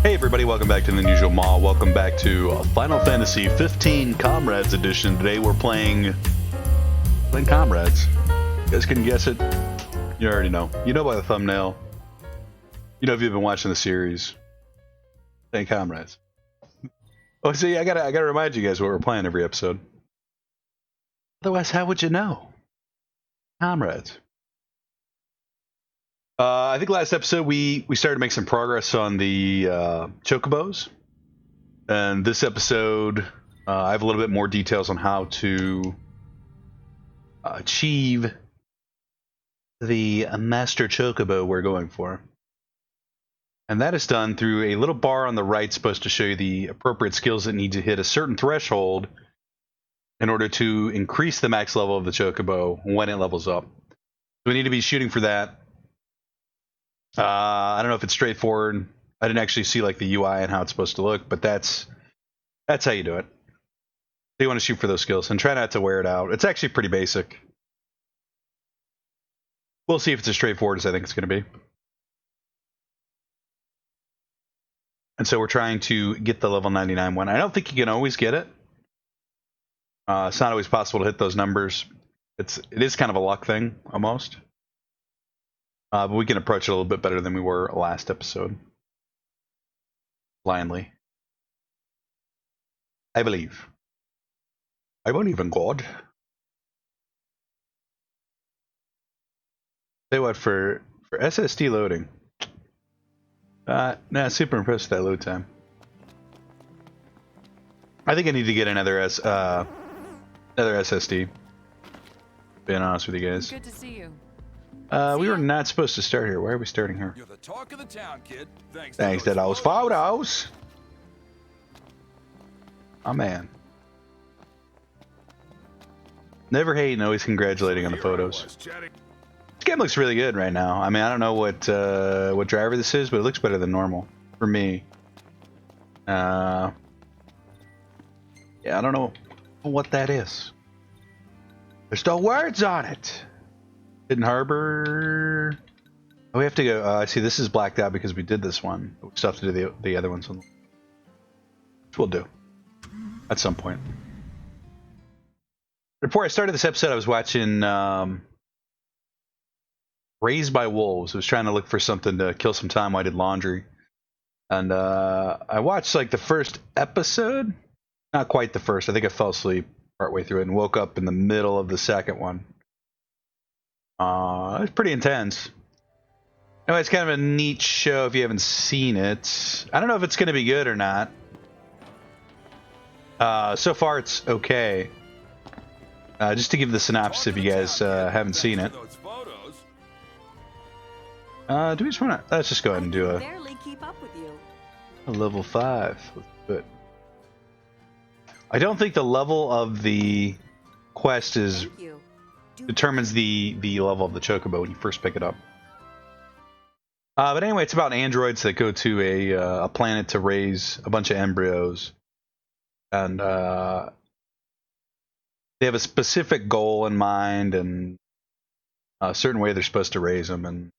Hey everybody, welcome back to The Unusual Maw. Welcome back to Final Fantasy 15 Comrades Edition. Today we're playing Comrades. You guys can guess it. You already know. You know by the thumbnail. You know if you've been watching the series. Playing Comrades. Oh, see, I gotta remind you guys what we're playing every episode. Otherwise, how would you know? Comrades. I think last episode we started to make some progress on the chocobos, and this episode I have a little bit more details on how to achieve the master chocobo we're going for, and that is done through a little bar on the right, supposed to show you the appropriate skills that need to hit a certain threshold in order to increase the max level of the chocobo when it levels up. So we need to be shooting for that. I don't know if it's straightforward. I didn't actually see like the UI and how it's supposed to look, but that's how you do it. So you want to shoot for those skills and try not to wear it out. It's actually pretty basic. We'll see if it's as straightforward as I think it's going to be. And so we're trying to get the level 99 one. I don't think you can always get it. It's not always possible to hit those numbers. It is kind of a luck thing, almost. But we can approach it a little bit better than we were last episode. Blindly. I believe. I believe in God. Say what, for SSD loading. Nah, super impressed with that load time. I think I need to get another SSD. Being honest with you guys. Good to see you. We were not supposed to start here. Why are we starting here? You're the talk of the town, kid. Thanks to those photos. Oh man. Never hating, always congratulating on the photos. This game looks really good right now. I mean, I don't know what driver this is, but it looks better than normal for me. Yeah, I don't know what that is. There's no words on it. Hidden Harbor. Oh, we have to go. I see this is blacked out because we did this one. We still have to do the other ones. Which we'll do at some point. Before I started this episode, I was watching Raised by Wolves. I was trying to look for something to kill some time while I did laundry. And I watched like the first episode. Not quite the first. I think I fell asleep partway through it and woke up in the middle of the second one. It's pretty intense. Anyway, it's kind of a neat show if you haven't seen it. I don't know if it's going to be good or not. So far, it's okay. Just to give the synopsis if you guys haven't seen it. Do we just want to... Let's just go ahead and do a level 5. Let's do it. I don't think the level of the quest is... determines the level of the chocobo when you first pick it up. But anyway, it's about androids that go to a planet to raise a bunch of embryos, and they have a specific goal in mind and a certain way they're supposed to raise them, and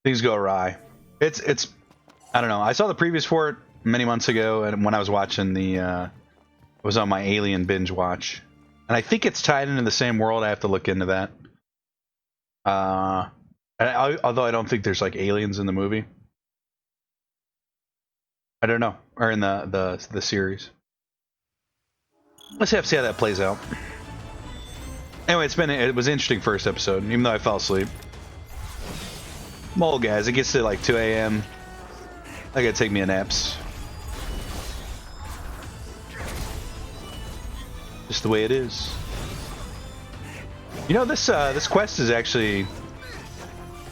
things go awry. It's I don't know. I saw the previews for it many months ago, and when I was watching I was on my Alien binge watch. And I think it's tied into the same world. I have to look into that. Although I don't think there's like aliens in the movie. I don't know. Or in the series. Let's have to see how that plays out. Anyway, it was an interesting first episode, even though I fell asleep. I'm old, guys. It gets to like 2 a.m. I gotta take me a naps. Just the way it is. You know, this quest is actually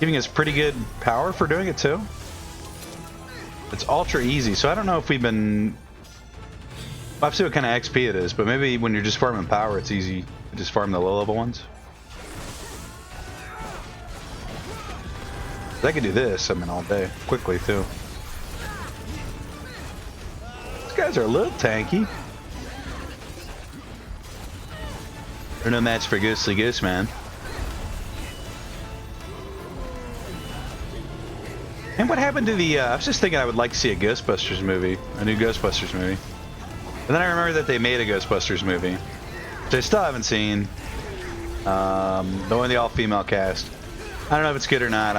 giving us pretty good power for doing it too. It's ultra easy, so I don't know if we've been... I'll have to see what kind of XP it is, but maybe when you're just farming power, it's easy to just farm the low level ones. I could do this, I mean, all day. Quickly, too. These guys are a little tanky. They're no match for Ghostly Ghost, man. And what happened to the, I was just thinking I would like to see a Ghostbusters movie, a new Ghostbusters movie. And then I remember that they made a Ghostbusters movie, which I still haven't seen. The one with the all-female cast. I don't know if it's good or not.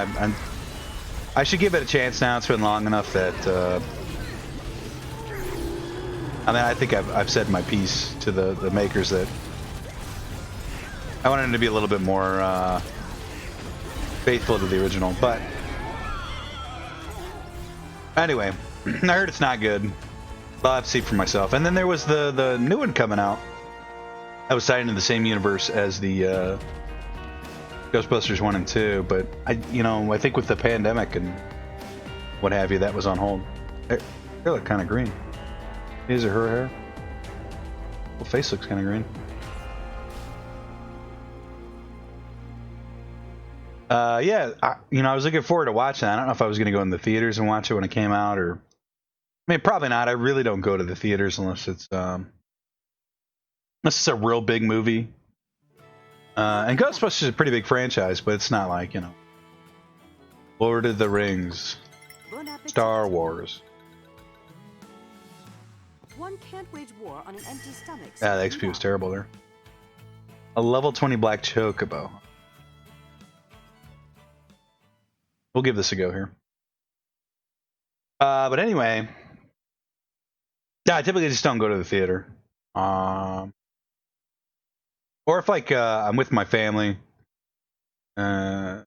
I should give it a chance now. It's been long enough that, I mean, I think I've said my piece to the makers that I wanted it to be a little bit more faithful to the original. But anyway, I heard it's not good. I'll have to see for myself. And then there was the new one coming out. I was tied into the same universe as the Ghostbusters 1 and 2, but I think with the pandemic and what have you, that was on hold. They look kind of green. His or her hair? Well, face looks kind of green. Yeah, I was looking forward to watching that. I don't know if I was going to go in the theaters and watch it when it came out, or I mean, probably not. I really don't go to the theaters unless it's a real big movie. And Ghostbusters is a pretty big franchise, but it's not like, Lord of the Rings, Star Wars. One can't wage war on an empty stomach. Yeah, the XP was terrible there. A level 20 black chocobo. We'll give this a go here. But anyway, yeah, I typically just don't go to the theater. Or if I'm with my family. I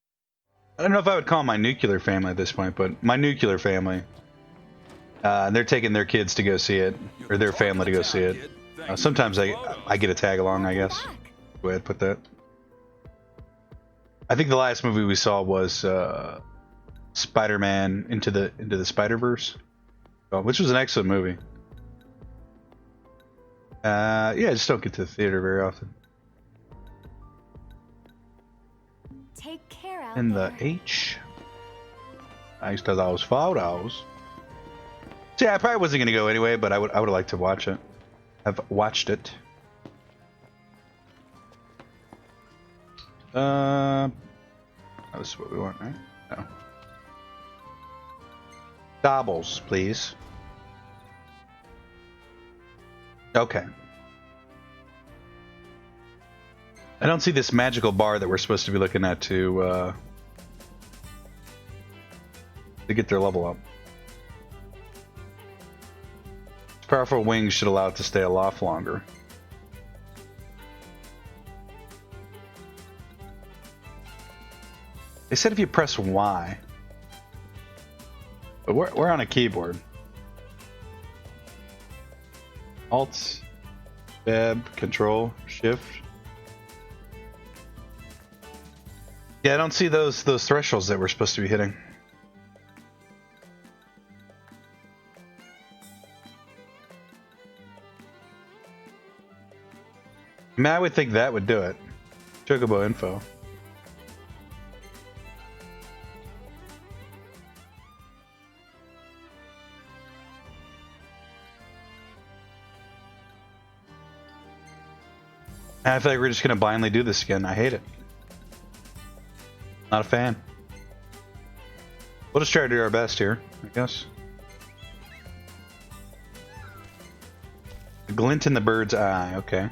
don't know if I would call my nuclear family at this point, but my nuclear family. They're taking their kids to go see it, or their family to go see it. Sometimes I get a tag along, I guess. Go ahead, put that. I think the last movie we saw was Spider-Man into the Spider-Verse, which was an excellent movie. Yeah, I just don't get to the theater very often. Take care out In there. the H. Thanks to those photos. So yeah, I probably wasn't gonna go anyway, but I would have liked to watch it. I've watched it. This is what we want, right? No. Doubles, please. Okay. I don't see this magical bar that we're supposed to be looking at to get their level up. Powerful wings should allow it to stay aloft longer. They said if you press Y. But we're on a keyboard. Alt, Tab, Control, Shift. Yeah, I don't see those thresholds that we're supposed to be hitting. I mean, I would think that would do it. Chocobo info. I feel like we're just gonna blindly do this again. I hate it. Not a fan. We'll just try to do our best here, I guess. A glint in the bird's eye, okay.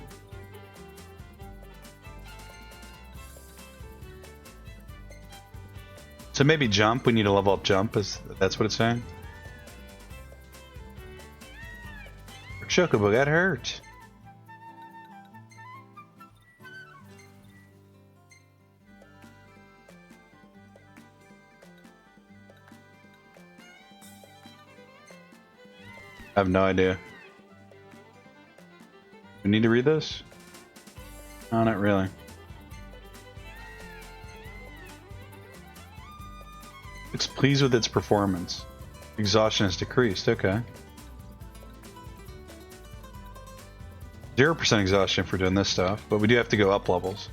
So maybe jump, we need to level up jump, that's what it's saying? Chocobo got hurt. I have no idea. We need to read this? No, not really. It's pleased with its performance. Exhaustion has decreased, okay. 0% exhaustion for doing this stuff, but we do have to go up levels.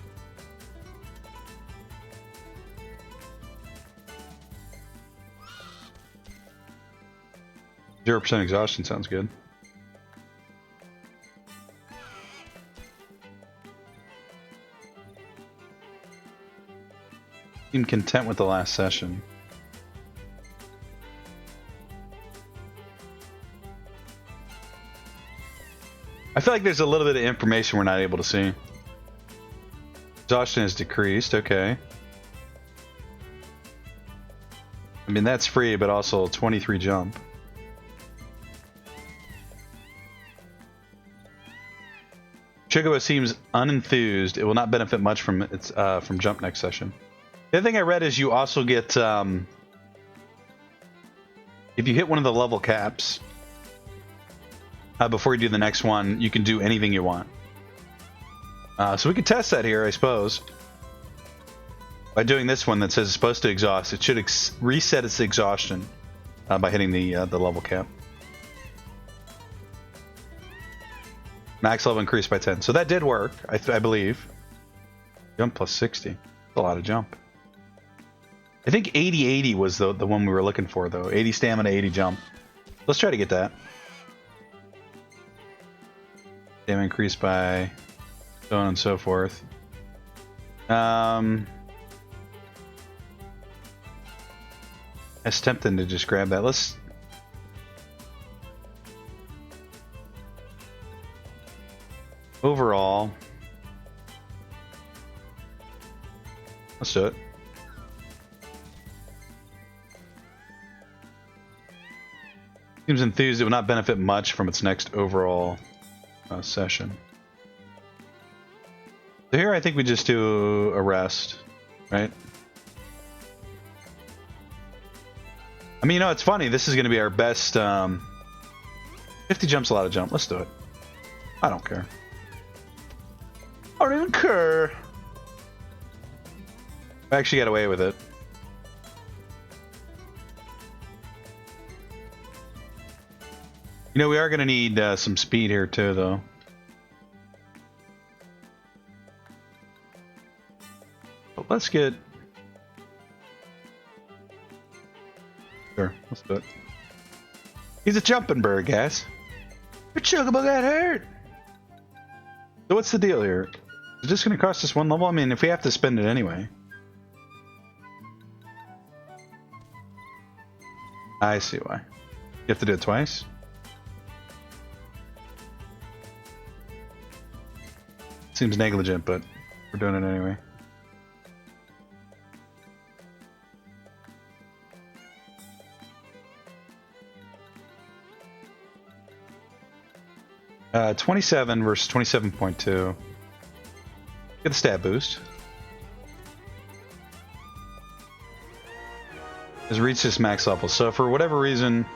%0 exhaustion sounds good. Seem content with the last session. I feel like there's a little bit of information we're not able to see. Exhaustion is decreased, okay. I mean, that's free, but also 23 jump. Chocobo seems unenthused. It will not benefit much from its from jump next session. The other thing I read is you also get if you hit one of the level caps before you do the next one, you can do anything you want. So we could test that here, I suppose. By doing this one that says it's supposed to exhaust, it should reset its exhaustion by hitting the level cap. Max level increased by 10. So that did work, I believe. Jump plus 60. That's a lot of jump. I think 80-80 was the one we were looking for, though. 80 stamina, 80 jump. Let's try to get that. Stamina increased by so on and so forth. I was tempting to just grab that. Let's... Overall... Let's do it. Seems enthused. It will not benefit much from its next overall session. So here I think we just do a rest, right? I mean, you know, it's funny. This is going to be our best... 50 jumps, a lot of jump. Let's do it. I don't care. I don't even care. I actually got away with it. You know, we are going to need some speed here too, though. But let's get... Sure, let's do it. He's a jumping bird, guys. Your chocobo got hurt! So what's the deal here? Is this going to cost us one level? I mean, if we have to spend it anyway. I see why. You have to do it twice? Seems negligent, but we're doing it anyway. Uh, 27 versus 27.2. Get the stat boost. Has reached its max level. So for whatever reason...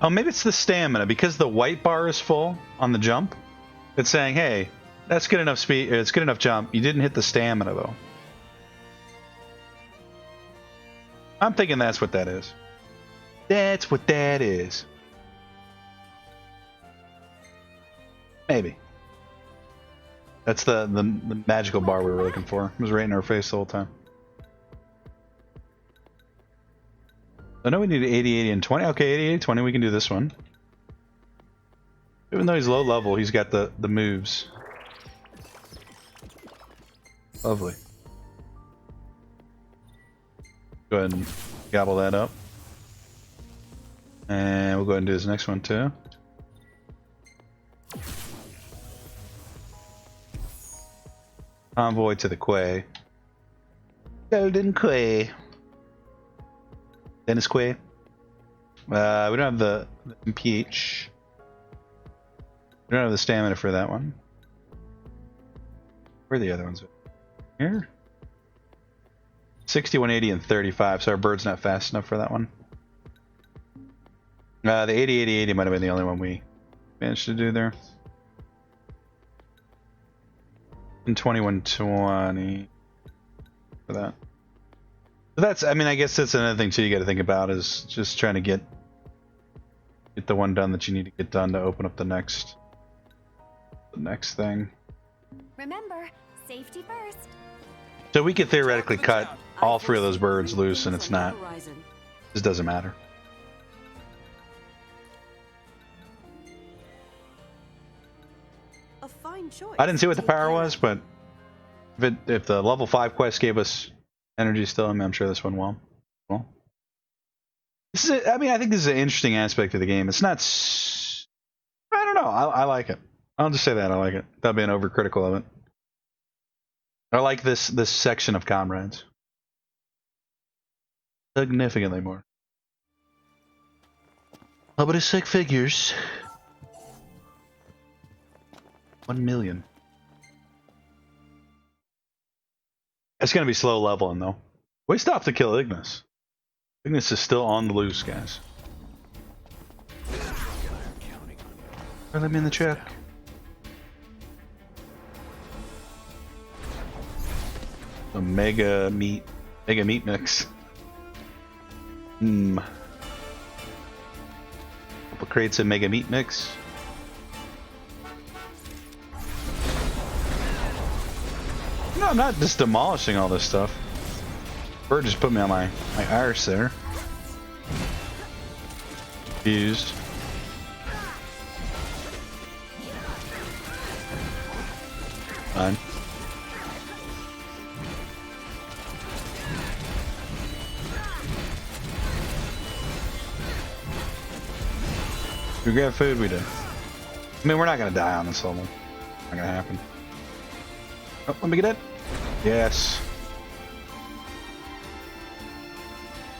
Oh, maybe it's the stamina. Because the white bar is full on the jump. It's saying, hey, that's good enough speed. It's good enough jump. You didn't hit the stamina, though. I'm thinking that's what that is. That's what that is. Maybe. That's the magical bar we were looking for. It was right in our face the whole time. I know we need 80, 80, and 20. Okay, 80, 80, 20. We can do this one. Even though he's low level, he's got the moves. Lovely. Go ahead and gobble that up. And we'll go ahead and do this next one too. Convoy to the Quay. Golden Quay. Dennis Quay. We don't have the MPH. We don't have the stamina for that one. Where are the other ones? Here? 60, 180, and 35, so our bird's not fast enough for that one. The 80, 80, 80 might have been the only one we managed to do there. And 21, 20 for that. So that's, I mean, I guess that's another thing too you got to think about is just trying to get the one done that you need to get done to open up the next thing. Remember, safety first. So we could theoretically cut all three of those birds loose, and it's not. This doesn't matter. A fine choice. I didn't see what the power was, but if the level 5 quest gave us energy still, I mean, I'm sure this one will. Well, this is I mean, I think this is an interesting aspect of the game. It's not. I don't know. I like it. I'll just say that I like it. Without being overcritical of it. I like this section of Comrades significantly more. How about his sick figures? 1 million. It's gonna be slow leveling though. We stopped to kill Ignis. Ignis is still on the loose, guys. Let me in the check. A mega meat mix. Couple crates of mega meat mix. No, I'm not just demolishing all this stuff. Bird just put me on my arse there. Used. Fine. We grab food, we do. I mean, we're not gonna die on this level. Not gonna happen. Oh, let me get it. Yes.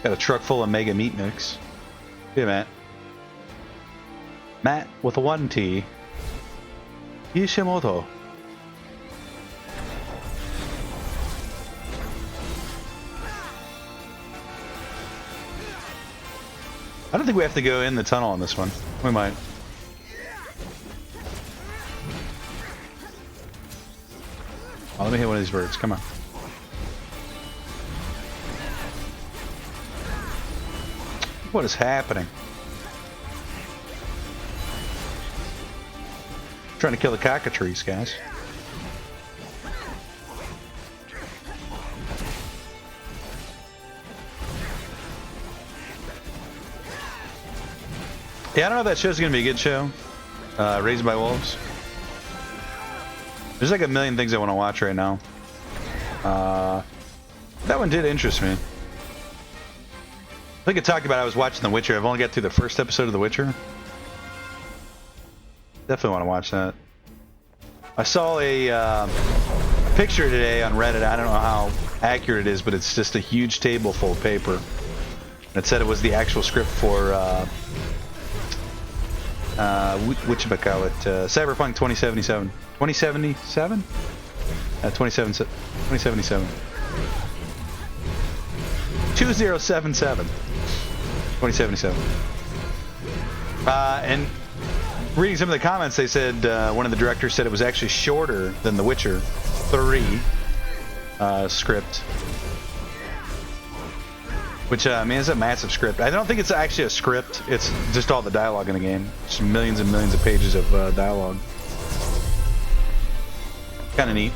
Got a truck full of mega meat mix. Yeah, Matt. Matt with a 1T. Ishimoto. I don't think we have to go in the tunnel on this one. We might. Oh, let me hit one of these birds. Come on. What is happening? I'm trying to kill the cockatrice, guys. Yeah, I don't know if that show's gonna be a good show. Raised by Wolves. There's like a million things I want to watch right now. That one did interest me. I think I talked about I was watching The Witcher. I've only got through the first episode of The Witcher. Definitely want to watch that. I saw a picture today on Reddit. I don't know how accurate it is, but it's just a huge table full of paper. It said it was the actual script for Cyberpunk 2077. 2077? 2077. 2077. 2077. And reading some of the comments, they said one of the directors said it was actually shorter than The Witcher 3 script. Which, I mean, it's a massive script. I don't think it's actually a script. It's just all the dialogue in the game. Just millions and millions of pages of dialogue. Kind of neat.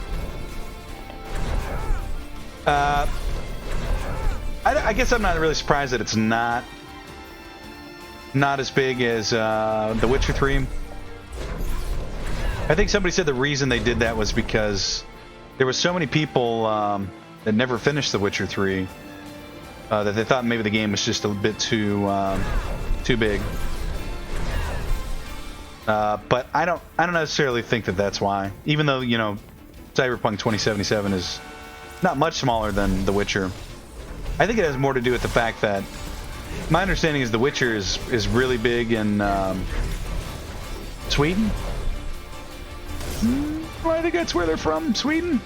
I guess I'm not really surprised that it's not as big as The Witcher 3. I think somebody said the reason they did that was because there were so many people that never finished The Witcher 3 that they thought maybe the game was just a bit too big. But I don't necessarily think that that's why. Even though, you know, Cyberpunk 2077 is not much smaller than The Witcher. I think it has more to do with the fact that my understanding is The Witcher is really big in Sweden. I think that's where they're from, Sweden.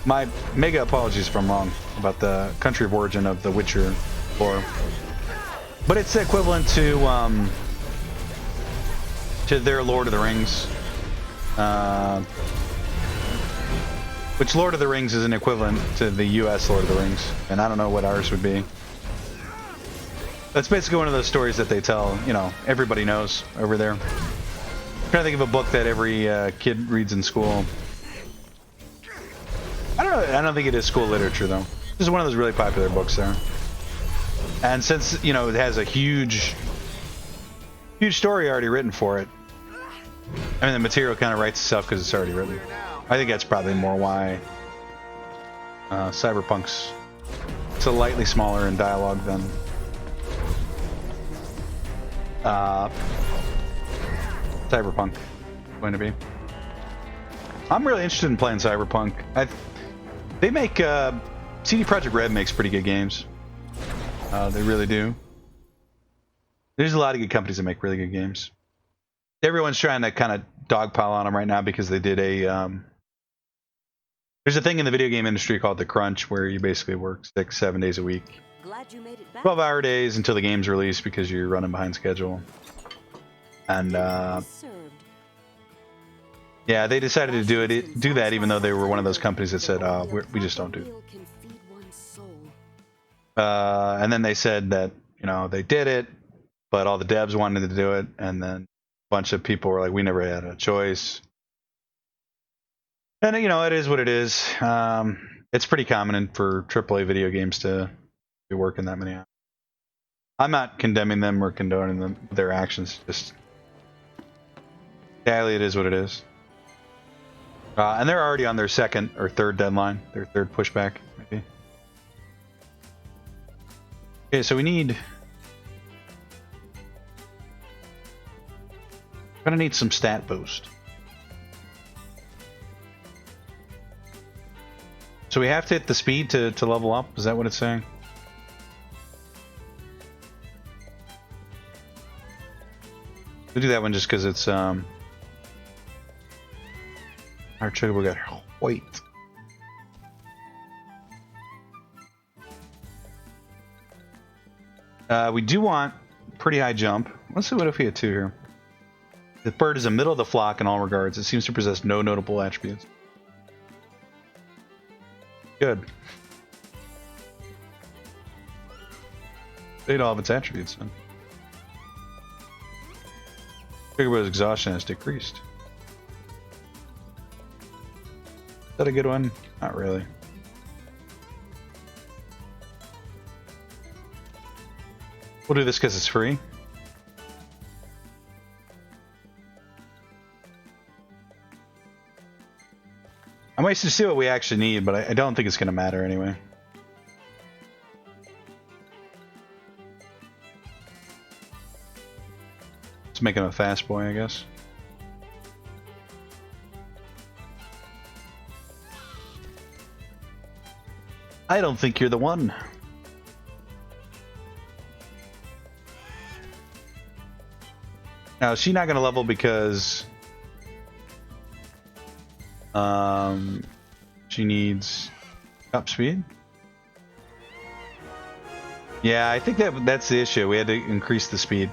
My mega apologies if I'm wrong about the country of origin of The Witcher lore. But it's equivalent to their Lord of the Rings. Which Lord of the Rings is an equivalent to the US Lord of the Rings. And I don't know what ours would be. That's basically one of those stories that they tell, you know, everybody knows over there. I'm trying to think of a book that every kid reads in school. I don't know. I don't think it is school literature, though. This is one of those really popular books there. And since, you know, it has a huge story already written for it, I mean, the material kind of writes itself because it's already written. I think that's probably more why Cyberpunk's slightly smaller in dialogue than Cyberpunk going to be. I'm really interested in playing Cyberpunk. They make CD Projekt Red makes pretty good games. They really do. There's a lot of good companies that make really good games. Everyone's trying to kind of dogpile on them right now because they did a. There's a thing in the video game industry called the crunch, where you basically work 6-7 days a week, Glad you made it back. 12-hour days until the game's released because you're running behind schedule. And yeah, they decided to do that, even though they were one of those companies that said, we just don't do it. And then they said that, you know, they did it, but all the devs wanted to do it, and then a bunch of people were like, we never had a choice. And, you know, it is what it is. It's pretty common for AAA video games to be working that many hours. I'm not condemning them or condoning their actions. Just, sadly, it is what it is. And they're already on their second or third deadline, their third pushback, maybe. Okay, so we need... Gonna need some stat boost. So we have to hit the speed to level up? Is that what it's saying? We'll do that one just because it's our chocobo got white. We do want pretty high jump. Let's see what if we had 2 here. The bird is the middle of the flock in all regards. It seems to possess no notable attributes. Good. They all have its attributes then. Chocobo's exhaustion has decreased. Is that a good one? Not really. We'll do this because it's free. I'm waiting to see what we actually need, but I don't think it's going to matter anyway. Let's make him a fast boy, I guess. I don't think you're the one. Now, is she not going to level because... she needs up speed. Yeah, I think that's the issue. We had to increase the speed.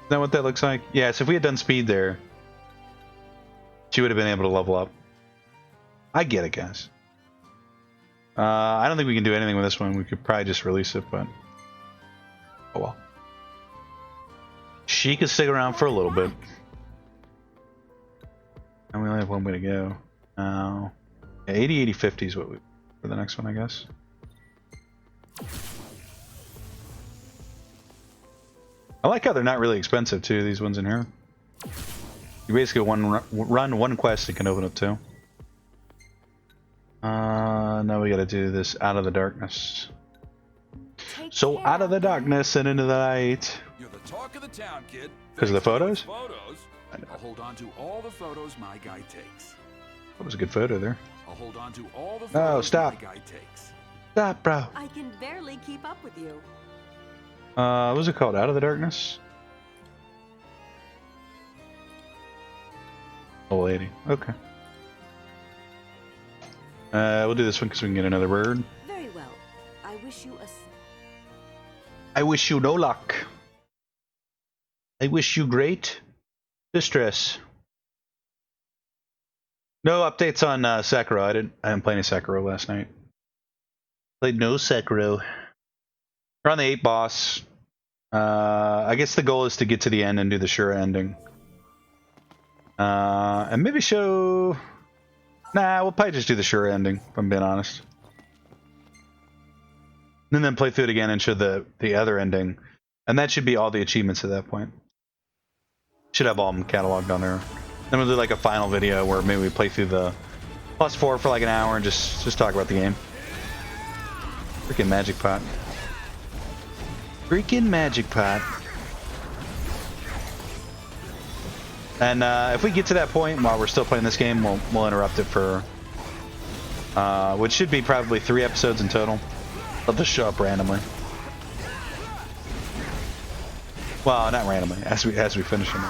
Is that what that looks like? Yeah, so if we had done speed there, she would have been able to level up. I get it, guys. I don't think we can do anything with this one. We could probably just release it, but oh well. She could stick around for a little bit. And we only have one way to go. Yeah, 80, 80, 50 is what we for the next one, I guess. I like how they're not really expensive too. These ones in here. You basically run one quest and can open up 2. Now we got to do this out of the darkness. So out of the darkness and into the light. You're the talk of the town, kid. Because of the photos? I'll hold on to all the photos my guy takes. That was a good photo there. I'll hold on to all the photos stop. my guy takes. Stop, bro. I can barely keep up with you. What was it called? Out of the darkness? Oh, lady. Okay. We'll do this one because we can get another bird. Very well. I wish you a... I wish you no luck. I wish you great distress. No updates on Sekiro. I didn't play any Sekiro last night. Played no Sekiro. We're on the 8 boss. I guess the goal is to get to the end and do the sure ending. And maybe show... Nah, we'll probably just do the sure ending, if I'm being honest. And then play through it again and show the other ending. And that should be all the achievements at that point. Should have all of them cataloged on there. Then we'll do like a final video where maybe we play through the +4 for like an hour and just talk about the game. Freaking magic pot. Freaking magic pot. And if we get to that point while we're still playing this game, we'll interrupt it for which should be probably 3 episodes in total. They'll just show up randomly. Well, not randomly, as we finish them.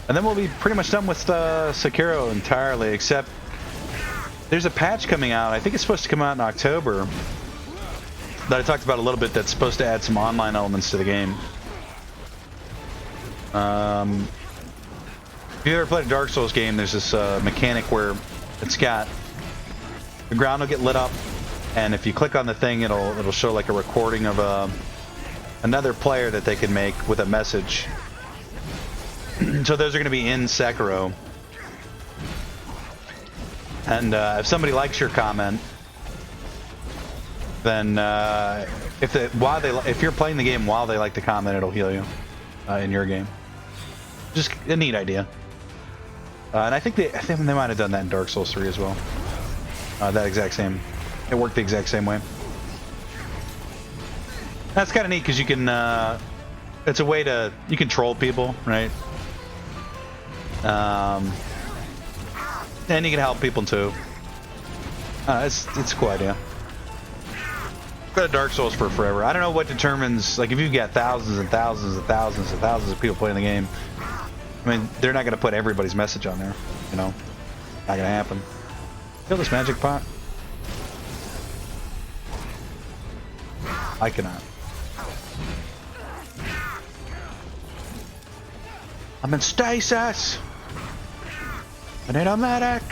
And then we'll be pretty much done with Sekiro entirely, except there's a patch coming out. I think it's supposed to come out in October that I talked about a little bit that's supposed to add some online elements to the game. If you ever played a Dark Souls game, there's this mechanic where it's got the ground will get lit up, and if you click on the thing, it'll show like a recording of another player that they can make with a message. So those are going to be in Sekiro, and if somebody likes your comment, then if you're playing the game while they like the comment, it'll heal you in your game. Just a neat idea. And I think they might have done that in Dark Souls 3 as well. That exact same, it worked the exact same way. That's kind of neat because you can, it's a way to, you can troll people, right? And you can help people too. It's a cool idea. Got Dark Souls for forever. I don't know what determines, like if you've got thousands and thousands and thousands and thousands of people playing the game, I mean, they're not going to put everybody's message on there, you know? Not going to happen. Kill this magic pot. I cannot. I'm in stasis! I need a medic!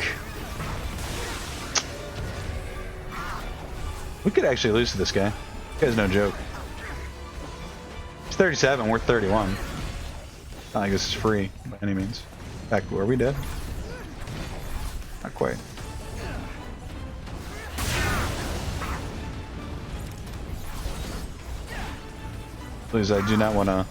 We could actually lose to this guy. This guy's no joke. He's 37, we're 31. Not like this is free by any means. Back, are we dead? Not quite. Please, I do not want to.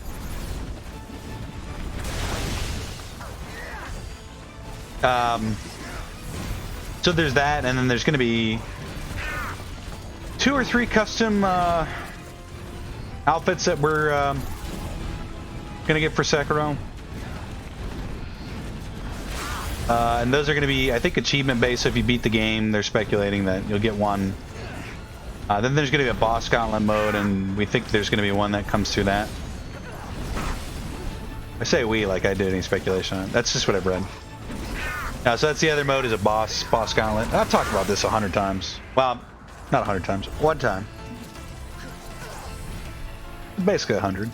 So there's that, and then there's going to be 2 or 3 custom outfits that we're gonna get for Sekiro. And those are gonna be, I think, achievement based. So if you beat the game, they're speculating that you'll get one. Then there's gonna be a boss gauntlet mode, and we think there's gonna be one that comes through that. I say we like I did any speculation on it. That's just what I've read. So that's the other mode, is a boss gauntlet. I've talked about this 100 times. Well, not 100 times. One time. Basically 100.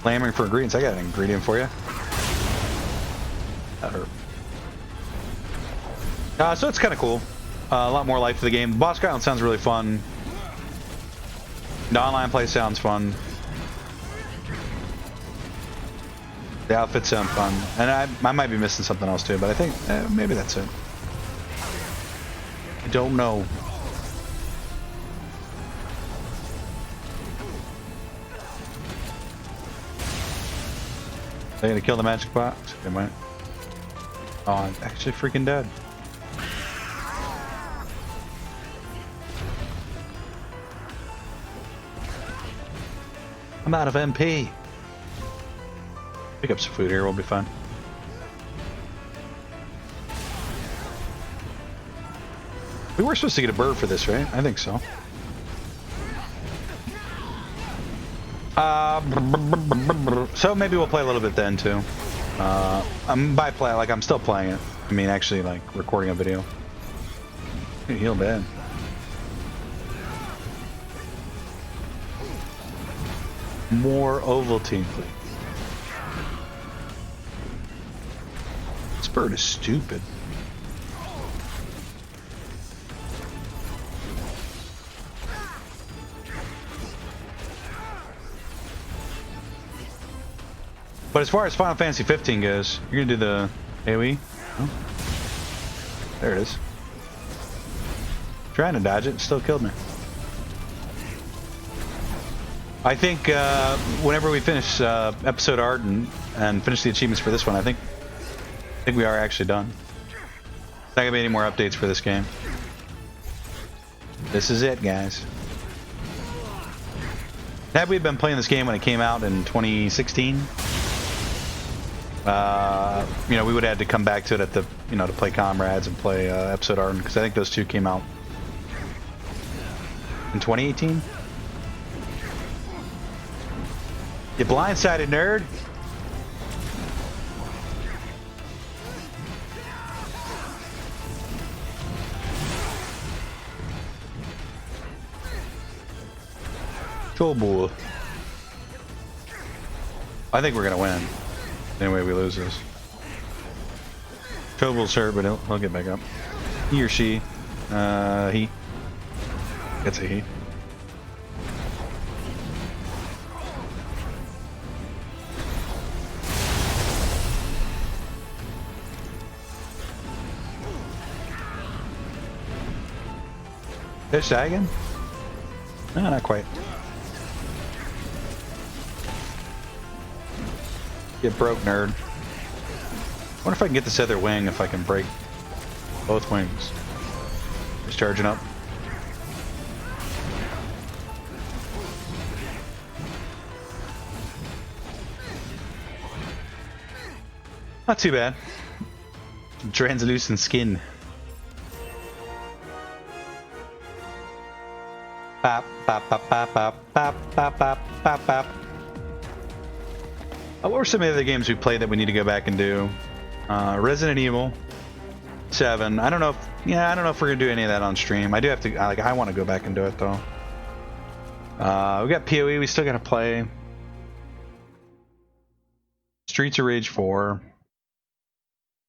Clamoring for ingredients. I got an ingredient for you. That hurt. So it's kind of cool. A lot more life to the game. The boss gauntlet sounds really fun. The online play sounds fun. The outfits sound fun. And I might be missing something else too, but I think maybe that's it. I don't know. They gonna kill the magic box? They might. Oh, I'm actually freaking dead. I'm out of MP. Pick up some food here, we'll be fine. We were supposed to get a bird for this, right? I think so. So maybe we'll play a little bit then too. I'm still playing it. I mean, actually, like recording a video. You heal bad. More Ovaltine, please. This bird is stupid. But as far as Final Fantasy 15 goes, you're gonna do the AoE? Oh. There it is. Trying to dodge it, still killed me. I think whenever we finish episode art and finish the achievements for this one, I think we are actually done. There's not gonna be any more updates for this game. This is it, guys. Had we been playing this game when it came out in 2016, you know, we would have had to come back to it at the, you know, to play Comrades and play Episode Art, because I think those two came out in 2018. You blindsided, nerd. Chocobo. I think we're gonna win. Anyway, we lose this. Chocobo's hurt, but he'll get back up. He or she. He. It's a he. They're sagging? No, not quite. Get broke, nerd. Wonder if I can get this other wing, if I can break both wings. Just charging up. Not too bad. Translucent skin. Bop, bop, bop, bop, bop, bop, bop, bop, bop, bop. What were some of the other games we played that we need to go back and do? Resident Evil 7. I don't know if, yeah, I don't know if we're gonna do any of that on stream. I do have to, like, I want to go back and do it though. We got PoE. We still gotta play. Streets of Rage 4.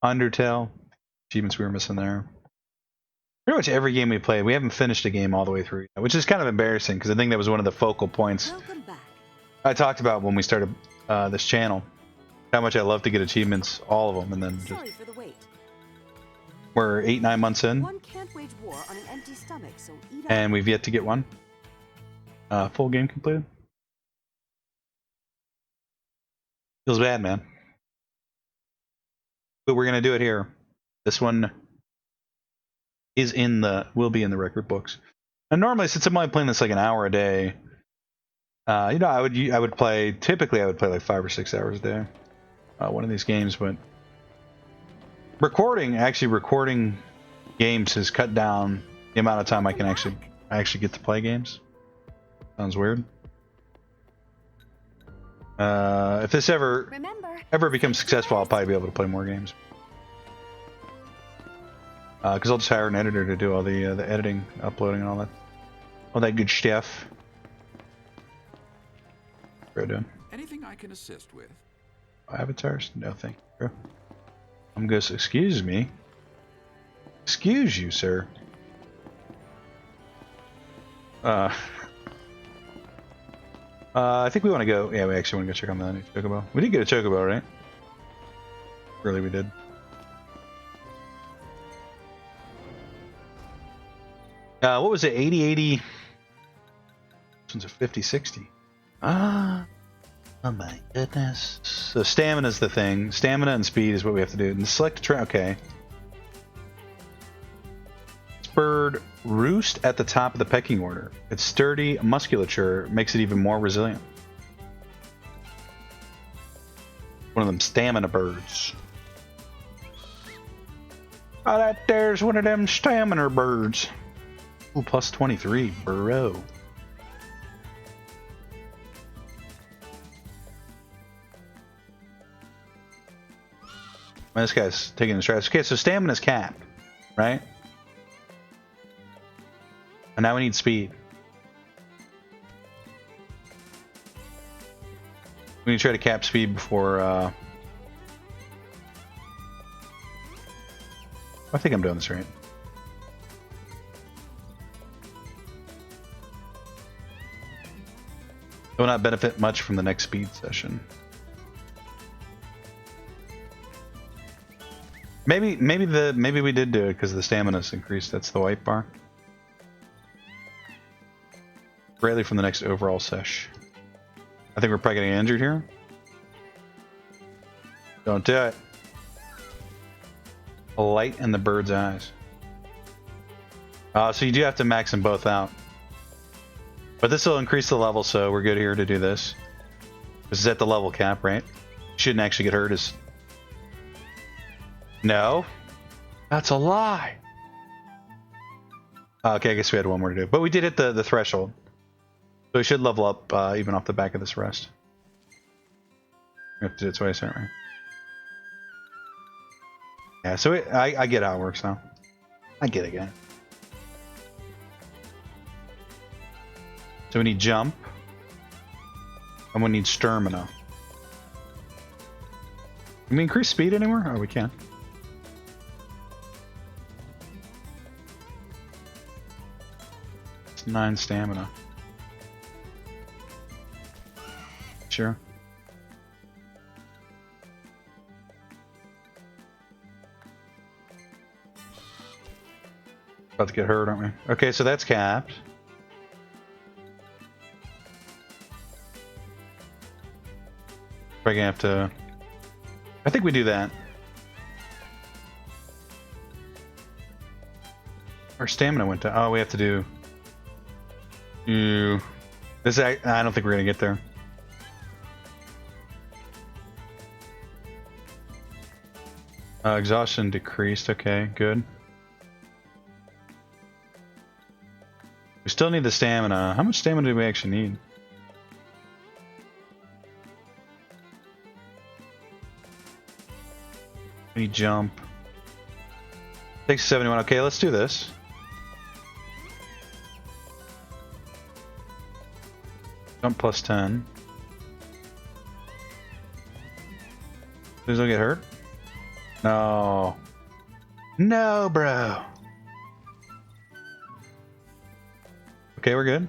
Undertale. Achievements we were missing there. Pretty much every game we played, we haven't finished a game all the way through, which is kind of embarrassing because I think that was one of the focal points Welcome back. I talked about when we started this channel. How much I love to get achievements, all of them, and then just, Sorry for the wait. we're 8-9 months in, One can't wage war on an empty stomach, so eat up. and we've yet to get one full game completed. Feels bad, man. But we're gonna do it here. This one is in the, will be in the record books. And normally, since I'm only playing this like an hour a day, you know, I would play, typically I would play like 5 or 6 hours a day, one of these games, but actually recording games has cut down the amount of time I can actually get to play games. Sounds weird. If this ever becomes successful, I'll probably be able to play more games. Because I'll just hire an editor to do all the editing, uploading, and all that good stuff. What are you doing? Anything I can assist with? Avatars? No, thank you. I'm going to excuse me. Excuse you, sir. I think we want to go. Yeah, we actually want to go check on the new chocobo. We did get a chocobo, right? Really, we did. What was it? 80-80. This one's a 50-60. Oh my goodness. So stamina's the thing. Stamina and speed is what we have to do. And select a train. Okay. This bird roost at the top of the pecking order. Its sturdy musculature makes it even more resilient. One of them stamina birds. Oh, that there's one of them stamina birds. Ooh, plus 23, bro. Man, this guy's taking the strats. Okay, so stamina's capped, right? And now we need speed. We need to try to cap speed before, I think I'm doing this right. Will not benefit much from the next speed session. Maybe we did do it because the stamina's increased. That's the white bar. Greatly from the next overall sesh. I think we're probably getting injured here. Don't do it. A light in the bird's eyes. So you do have to max them both out. But this will increase the level, so we're good here to do this. This is at the level cap, right? Shouldn't actually get hurt. No. That's a lie. Okay, I guess we had one more to do. But we did hit the threshold. So we should level up even off the back of this rest. We have to do it twice, aren't we? Yeah, so I get how it works now. I get it, guy. So we need jump. And we need stamina. Can we increase speed anymore? Oh, we can. It's 9 stamina. Sure. About to get hurt, aren't we? Okay, so that's capped. Probably gonna have to... I think we do that. Our stamina went down. Oh, we have to do... This, I don't think we're gonna get there. Exhaustion decreased. Okay, good. We still need the stamina. How much stamina do we actually need? We need jump. Takes 71. Okay, let's do this. Jump plus 10. Please don't get hurt. No. No, bro. Okay, we're good.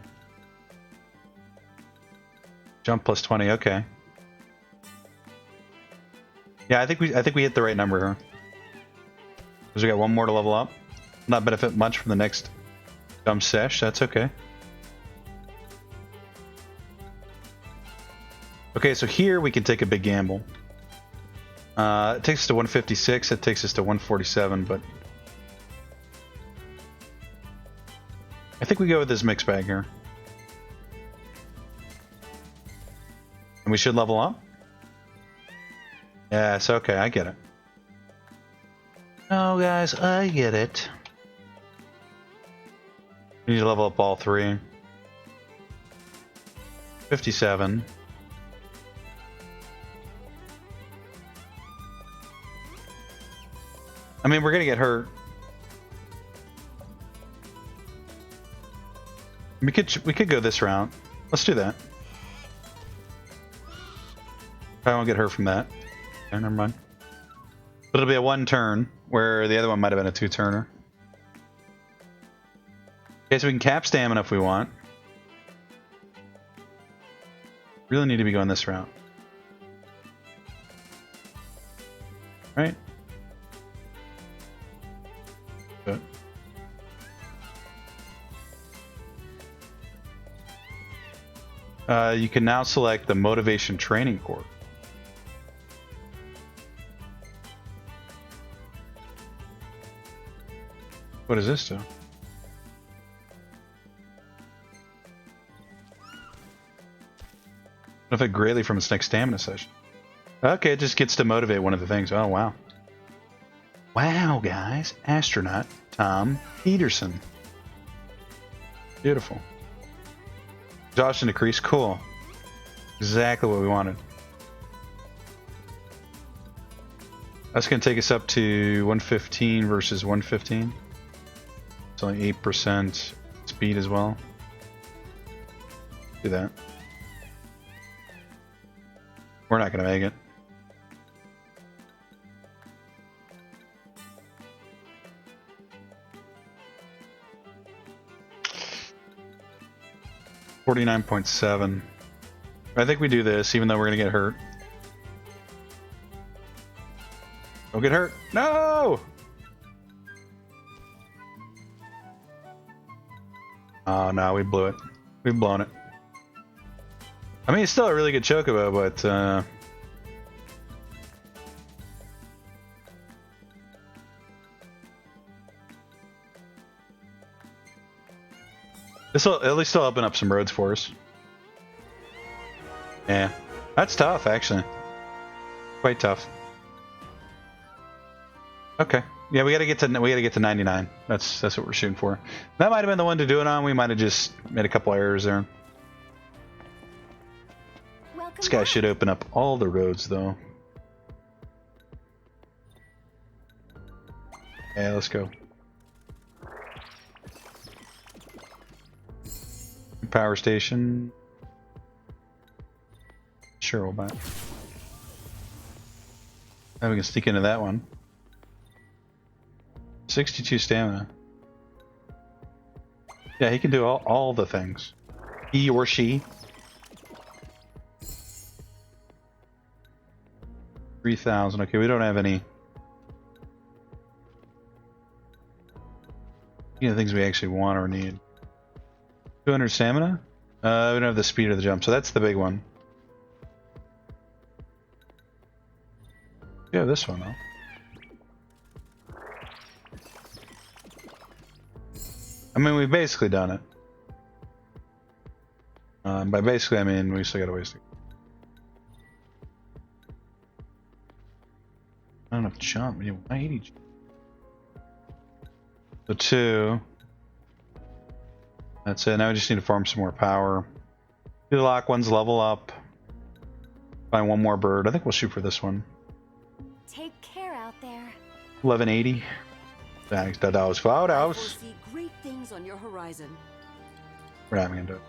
Jump plus 20. Okay. Yeah, I think we hit the right number here. Because we got one more to level up. Not benefit much from the next jump sesh. That's okay. Okay, so here we can take a big gamble. It takes us to 156. It takes us to 147, but I think we go with this mix bag here. And we should level up. Yes, okay, I get it. Oh, guys, I get it. We need to level up all three. 57. I mean, we're gonna get hurt. We could go this route. Let's do that. I won't get hurt from that. Okay, never mind. But it'll be a 1 turn, where the other one might have been a 2 turner. Okay, so we can cap stamina if we want. Really need to be going this route. Right? Good. You can now select the motivation training course. What does this do? Benefit greatly from its next stamina session. Okay, it just gets to motivate one of the things. Oh, wow. Wow, guys. Astronaut Tom Peterson. Beautiful. Exhaustion decrease. Cool. Exactly what we wanted. That's going to take us up to 115 versus 115. It's only 8% speed as well. Do that. We're not going to make it. $49.7. I think we do this, even though we're going to get hurt. Don't get hurt. No! Oh, no, we blew it. We've blown it. I mean, it's still a really good chocobo, but... This will at least still open up some roads for us. Yeah, that's tough actually. Quite tough. Okay. Yeah, we gotta get to 99. That's what we're shooting for. That might have been the one to do it on. We might have just made a couple errors there. This guy should open up all the roads though. Yeah, let's go. Power station. Sure, we'll buy it. Now we can sneak into that one. 62 stamina. Yeah, he can do all the things. He or she. 3,000. Okay, we don't have any. Things we actually want or need. 200 stamina? We don't have the speed of the jump, so that's the big one. Yeah, this one though. I mean, we've basically done it. By basically, I mean we still got a ways to go. Not enough jump. We need 180 jump. So 2. That's it. Now we just need to farm some more power. Do the lock ones, level up. Find one more bird. I think we'll shoot for this one. Take care out there. 1180. Thanks, that was Cloud I House. foresee great things on your horizon. We're not even gonna do it.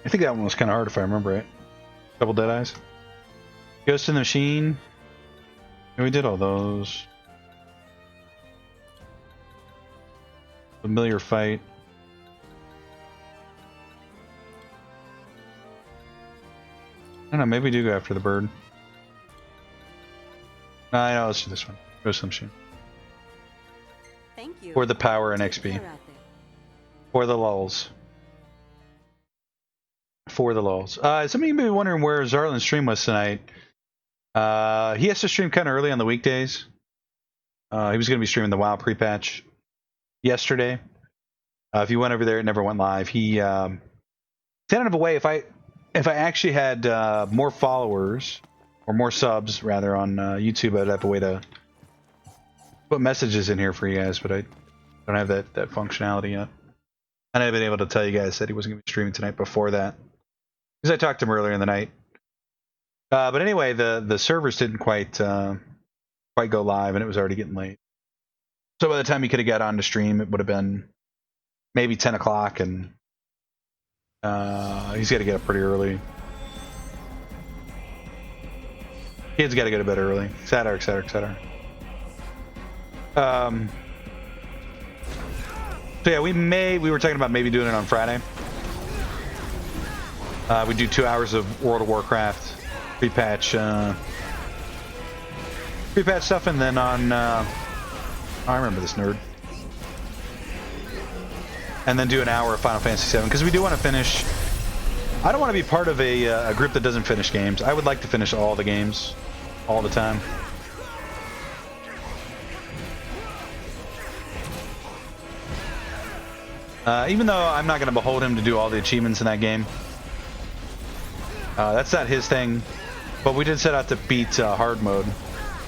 I think that one was kind of hard if I remember right. Double dead eyes. Ghost in the Machine. Yeah, we did all those. Familiar fight. I don't know, maybe we do go after the bird. No, I know, let's do this one. Ghost in the Machine. Thank you. For the power and Take XP. care out there. For the lulls. For the lulls. Some of you may be wondering where Zarlin's stream was tonight. He has to stream kind of early on the weekdays. He was going to be streaming the WoW pre-patch yesterday. If you went over there, it never went live. He kind of a way. If I actually had more followers or more subs rather on YouTube, I'd have a way to put messages in here for you guys, but I don't have that functionality yet. And I've been able to tell you guys that he wasn't going to be streaming tonight before that. Because I talked to him earlier in the night. But anyway, the servers didn't quite go live, and it was already getting late. So by the time he could have got on to stream, it would have been maybe 10 o'clock, and he's got to get up pretty early. Kids got to go to bed early, etc., etc., etc. So yeah, we were talking about maybe doing it on Friday. We do 2 hours of World of Warcraft pre-patch stuff, and then on I remember this nerd, and then do an hour of Final Fantasy VII, because we do want to finish. I don't want to be part of a group that doesn't finish games. I would like to finish all the games all the time. Even though I'm not going to behold him to do all the achievements in that game. That's not his thing. But we did set out to beat hard mode,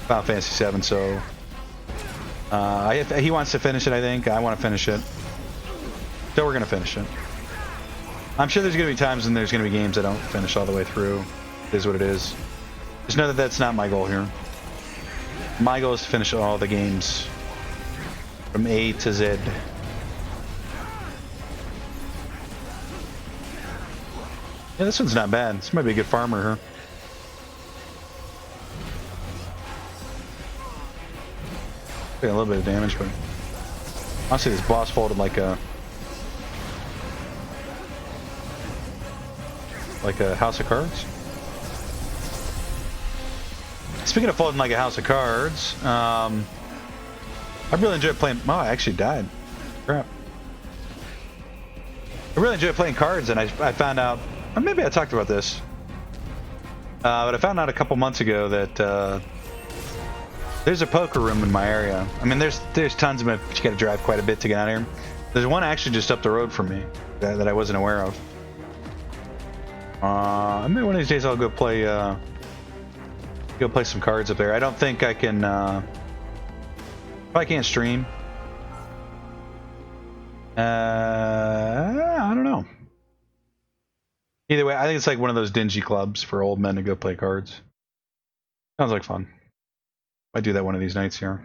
Final Fantasy VII, so he wants to finish it, I think. I want to finish it. So we're going to finish it. I'm sure there's going to be times when there's going to be games I don't finish all the way through. It is what it is. Just know that that's not my goal here. My goal is to finish all the games from A to Z. Yeah, this one's not bad. This might be a good farmer here. Taking a little bit of damage, but honestly, this boss folded like a house of cards. Speaking of folding like a house of cards, I really enjoyed playing. Oh, I actually died. Crap. I really enjoy playing cards, and I found out Or maybe I talked about this. But I found out a couple months ago that there's a poker room in my area. I mean, there's tons of them, but you got to drive quite a bit to get out here. There's one actually just up the road from me that I wasn't aware of. Maybe one of these days I'll go play some cards up there. I don't think I can. Probably can't stream. I don't know. Either way, I think it's like one of those dingy clubs for old men to go play cards. Sounds like fun. Might do that one of these nights here.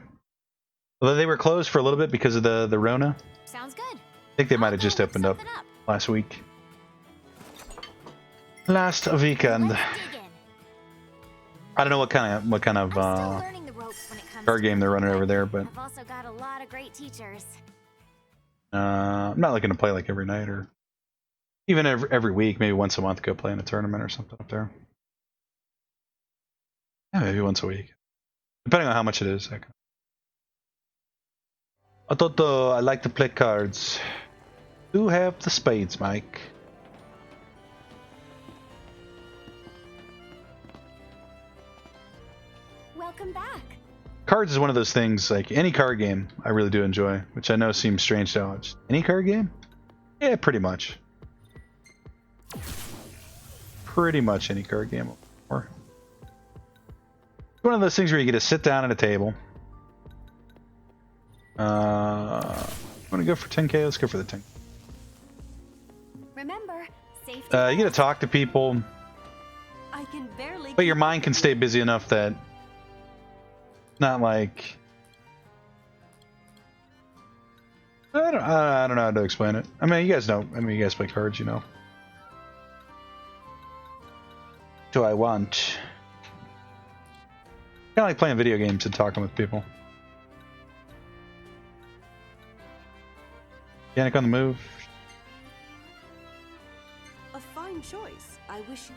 Although they were closed for a little bit because of the Rona. Sounds good. I think they might have just opened up last week. Last weekend. Let's dig in. I don't know what kind of I'm still learning the ropes when it comes card to game they're running poker. over there, but I've also got a lot of great teachers. I'm not looking to play like every night or even every week. Maybe once a month, go play in a tournament or something up there. Yeah, maybe once a week, depending on how much it is. I like to play cards. Do have the spades, Mike. Welcome back. Cards is one of those things, like any card game, I really do enjoy, which I know seems strange to us. Any card game? Yeah, pretty much. Pretty much any card game. Or one of those things where you get to sit down at a table. Want to go for 10K? Let's go for the 10K. Remember, safety. You get to talk to people, I can barely. but your mind can stay busy enough that not like I don't know how to explain it. I mean, you guys know. I mean, you guys play cards, you know. Do I want? Kind of like playing video games and talking with people. Yannick on the move. A fine choice. I wish you.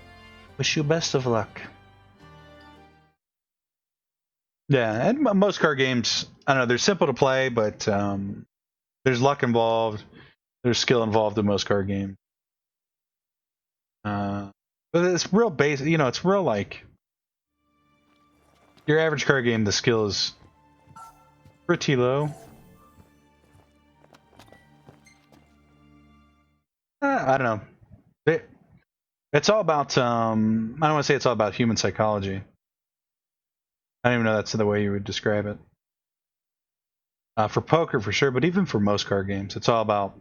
Wish you best of luck. Yeah, and most card games, I don't know, they're simple to play, but there's luck involved. There's skill involved in most card games. But it's real basic, you know, it's real like your average card game, the skill is pretty low. I don't know. It's all about, I don't want to say it's all about human psychology. I don't even know that's the way you would describe it. For poker, for sure, but even for most card games, it's all about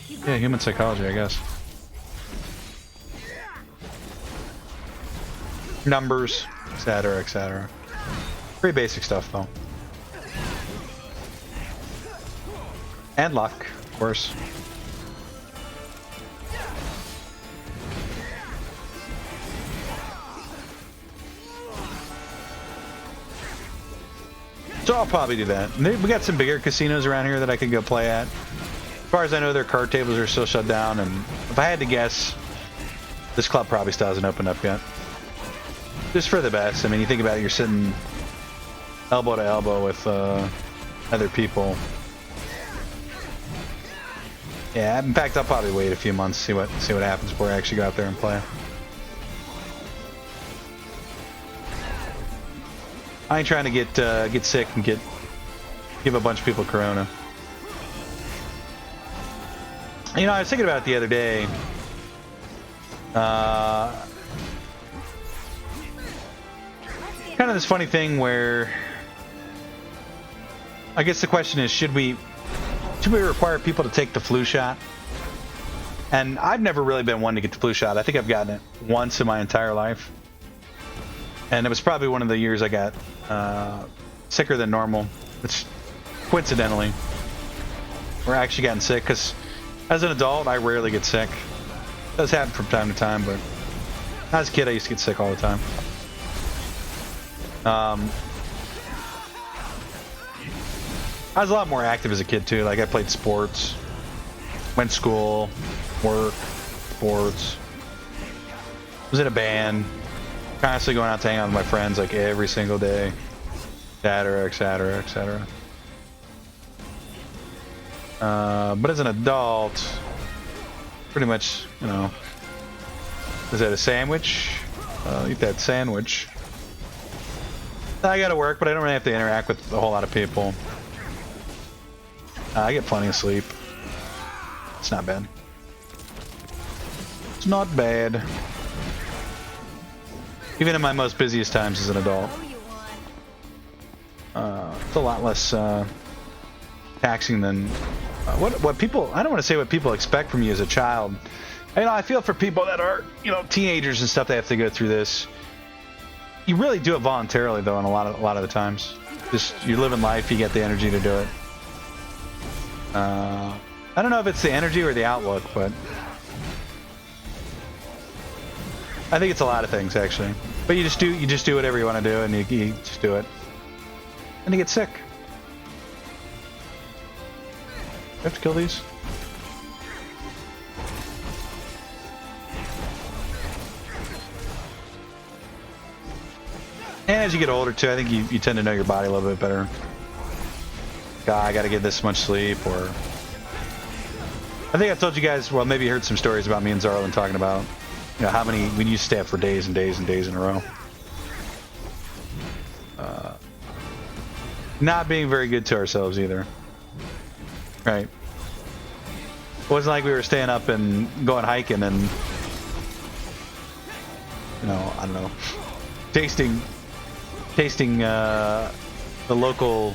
human psychology, I guess. Numbers, etc., etc. Pretty basic stuff, though. And luck, of course. So I'll probably do that. We got some bigger casinos around here that I could go play at. As far as I know, their card tables are still shut down, and if I had to guess, this club probably still hasn't opened up yet. Just for the best. I mean, you think about it, you're sitting elbow to elbow with other people. Yeah, in fact, I'll probably wait a few months, see what happens before I actually go out there and play. I ain't trying to get sick and give a bunch of people corona. You know, I was thinking about it the other day. Kind of this funny thing where I guess the question is, should we require people to take the flu shot? And I've never really been one to get the flu shot. I think I've gotten it once in my entire life. And it was probably one of the years I got sicker than normal, which coincidentally, we're actually getting sick, because as an adult, I rarely get sick. It does happen from time to time, but as a kid, I used to get sick all the time. I was a lot more active as a kid, too. Like, I played sports, went to school, work, sports, was in a band, constantly going out to hang out with my friends like every single day, etc., etc., etc. But as an adult, pretty much, you know. Is that a sandwich? I'll eat that sandwich. I gotta work, but I don't really have to interact with a whole lot of people. I get plenty of sleep. It's not bad. It's not bad. Even in my most busiest times as an adult. It's a lot less taxing than what people. I don't want to say what people expect from you as a child. You know, I feel for people that are, you know, teenagers and stuff. They have to go through this. You really do it voluntarily, though, in a lot of the times. Just you live in life, you get the energy to do it. I don't know if it's the energy or the outlook, but I think it's a lot of things actually. But you just do whatever you want to do, and you just do it, and you get sick. I have to kill these. And as you get older too, I think you tend to know your body a little bit better. God, I gotta get this much sleep, or I think I told you guys, well, maybe you heard some stories about me and Zarlin talking about, you know, how many we used to stay up for days and days and days in a row. Not being very good to ourselves either. Right. It wasn't like we were staying up and going hiking and, you know, I don't know, tasting the local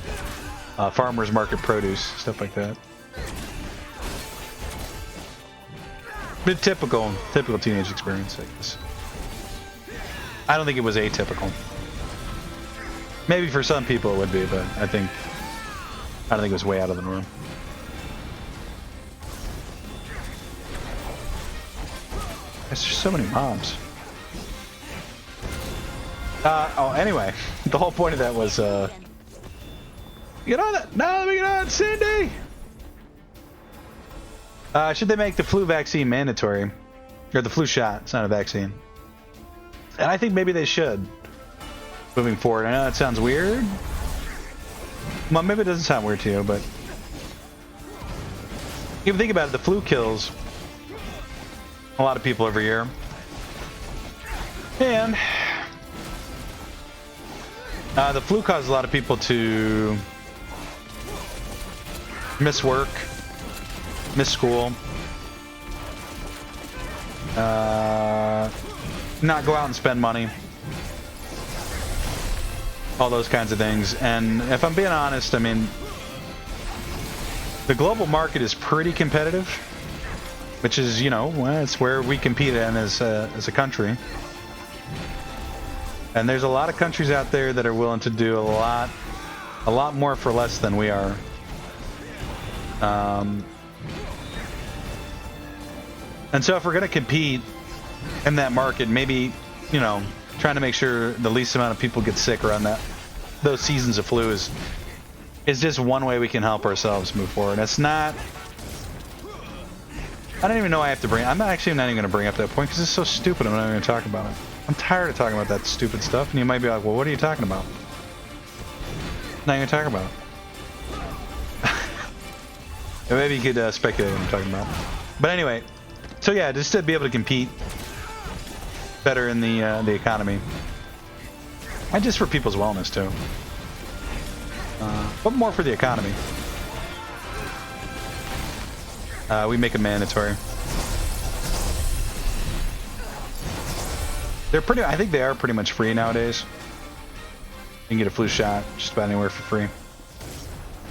farmers market produce, stuff like that. But typical teenage experience, I guess. I don't think it was atypical. Maybe for some people it would be, but I don't think it was way out of the norm. There's so many mobs. Anyway, the whole point of that was, get on it! No, let me get on, Cindy! Should they make the flu vaccine mandatory? Or the flu shot, it's not a vaccine. And I think maybe they should. Moving forward. I know that sounds weird. Well, maybe it doesn't sound weird to you, but if you think about it, the flu kills a lot of people every year. And the flu causes a lot of people to miss work, miss school, not go out and spend money, all those kinds of things. And if I'm being honest, I mean, the global market is pretty competitive, which is, you know, it's where we compete in as a country. And there's a lot of countries out there that are willing to do a lot more for less than we are. And so if we're going to compete in that market, maybe, you know, trying to make sure the least amount of people get sick around those seasons of flu is just one way we can help ourselves move forward. It's not, I don't even know I have to bring, I'm not even going to bring up that point because it's so stupid. I'm not even going to talk about it. I'm tired of talking about that stupid stuff, and you might be like, well, what are you talking about? Not going to talk about it. Maybe you could speculate what I'm talking about. But anyway, so yeah, just to be able to compete better in the economy, and just for people's wellness too, but more for the economy. We make it mandatory. I think they are pretty much free nowadays. You can get a flu shot just about anywhere for free.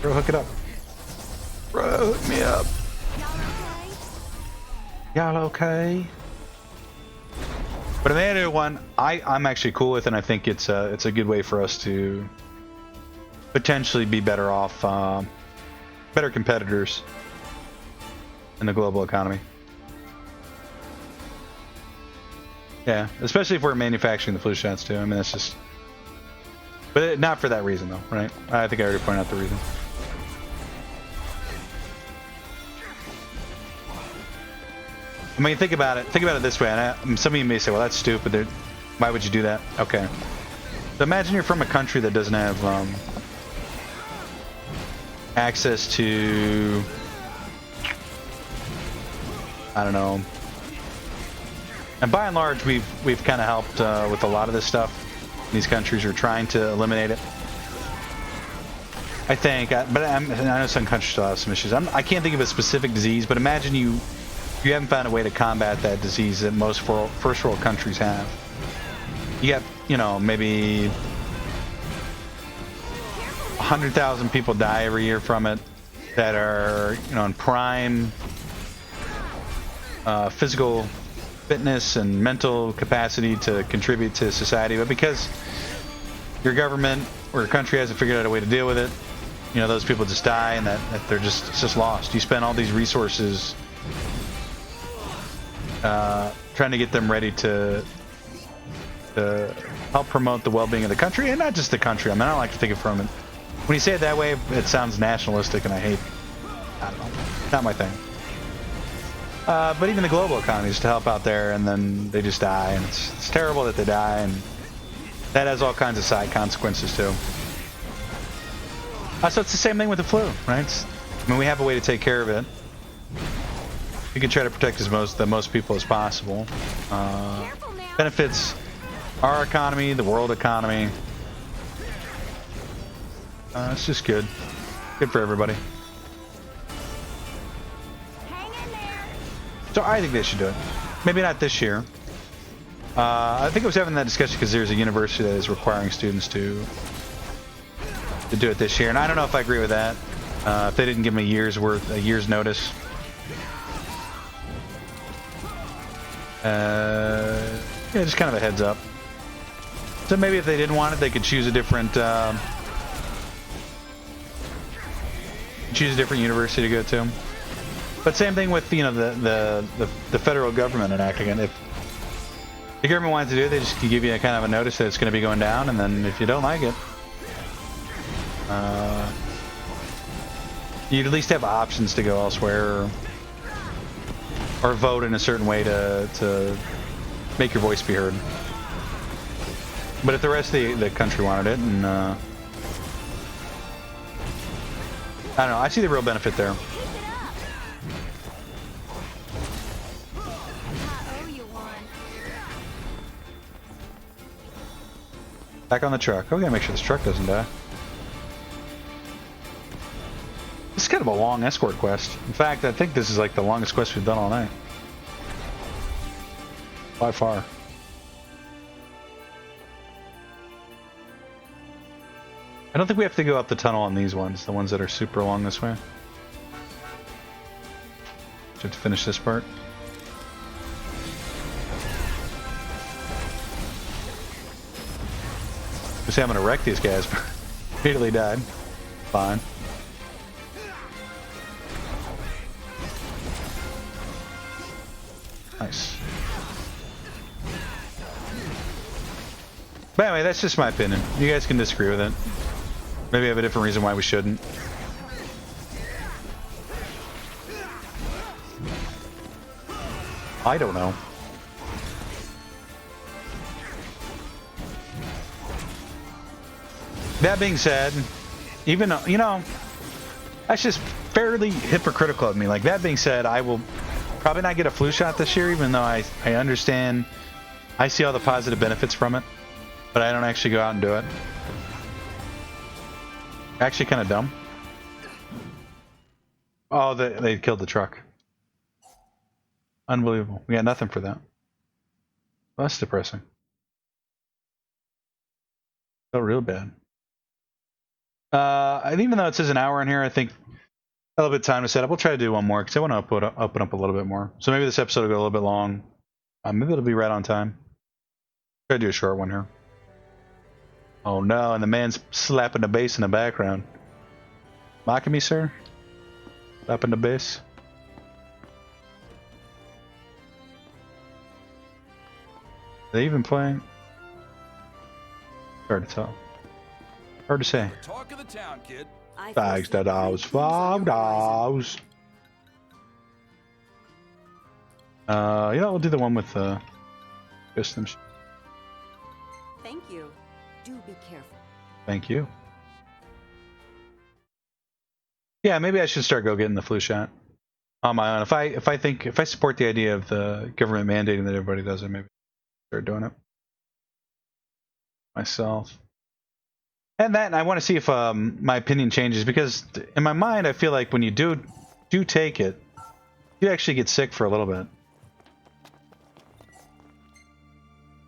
Bro, hook it up. Bro, hook me up. Y'all okay? But an another one I'm actually cool with, and I think it's a good way for us to potentially be better off, better competitors in the global economy. Yeah, especially if we're manufacturing the flu shots too. I mean, that's just, but not for that reason though, right? I think I already pointed out the reason. I mean, think about it this way. And some of you may say, well, that's stupid. Why would you do that? Okay. So imagine you're from a country that doesn't have access to I don't know. And by and large, we've kind of helped with a lot of this stuff. These countries are trying to eliminate it. I think, but I know some countries still have some issues. I can't think of a specific disease, but imagine you haven't found a way to combat that disease that most first world countries have. You got, you know, maybe 100,000 people die every year from it that are, you know, in prime physical fitness and mental capacity to contribute to society, but because your government or your country hasn't figured out a way to deal with it, you know, those people just die, and that they're just lost. You spend all these resources trying to get them ready to help promote the well-being of the country, and not just the country. I mean, I don't like to think of it from it. When you say it that way, it sounds nationalistic, and I don't know, not my thing. But even the global economy is to help out there, and then they just die, and it's terrible that they die, and that has all kinds of side consequences too. So it's the same thing with the flu, right? I mean, we have a way to take care of it. We can try to protect the most people as possible. Benefits our economy, the world economy. It's just good. Good for everybody. So I think they should do it. Maybe not this year. I think I was having that discussion because there's a university that is requiring students to do it this year, and I don't know if I agree with that. If they didn't give me a year's notice. Yeah, just kind of a heads up. So maybe if they didn't want it, they could choose a different university to go to. But same thing with, you know, the federal government enacting it. If the government wanted to do it, they just give you a kind of a notice that it's going to be going down, and then if you don't like it, you'd at least have options to go elsewhere, or vote in a certain way to make your voice be heard. But if the rest of the country wanted it, and I don't know, I see the real benefit there. Back on the truck. Oh, we gotta make sure this truck doesn't die. This is kind of a long escort quest. In fact, I think this is like the longest quest we've done all night. By far. I don't think we have to go up the tunnel on these ones, the ones that are super long this way. Just have to finish this part. Just having to wreck these guys, but immediately died. Fine. Nice. But anyway, that's just my opinion. You guys can disagree with it. Maybe have a different reason why we shouldn't. I don't know. That being said, even though, you know, that's just fairly hypocritical of me. Like, that being said, I will probably not get a flu shot this year, even though I understand, I see all the positive benefits from it, but I don't actually go out and do it. Actually kind of dumb. Oh, they killed the truck. Unbelievable. We got nothing for that. Well, that's depressing. Felt real bad. And even though it says an hour in here, I think a little bit of time to set up. We'll try to do one more because I want to open up a little bit more. So maybe this episode will go a little bit long. Maybe it'll be right on time. Try to do a short one here. Oh no, and the man's slapping the bass in the background. Mocking me, sir? Slapping the bass? Are they even playing? Hard to tell. Hard to say. Talk of the town, kid. $5, $5. You know, we'll do the one with systems. Thank you. Do be careful. Thank you. Yeah, maybe I should start getting the flu shot. on my own. If I support the idea of the government mandating that everybody does it, maybe start doing it myself. And that, and I want to see if my opinion changes, because in my mind, I feel like when you do take it, you actually get sick for a little bit.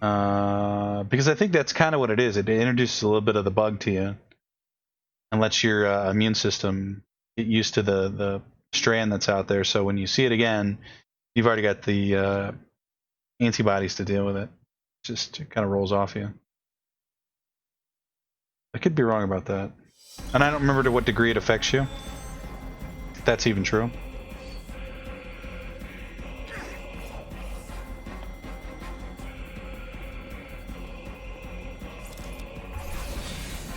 Because I think that's kind of what it is. It introduces a little bit of the bug to you and lets your immune system get used to the strand that's out there. So when you see it again, you've already got the antibodies to deal with it. It kind of rolls off you. I could be wrong about that. And I don't remember to what degree it affects you. If that's even true.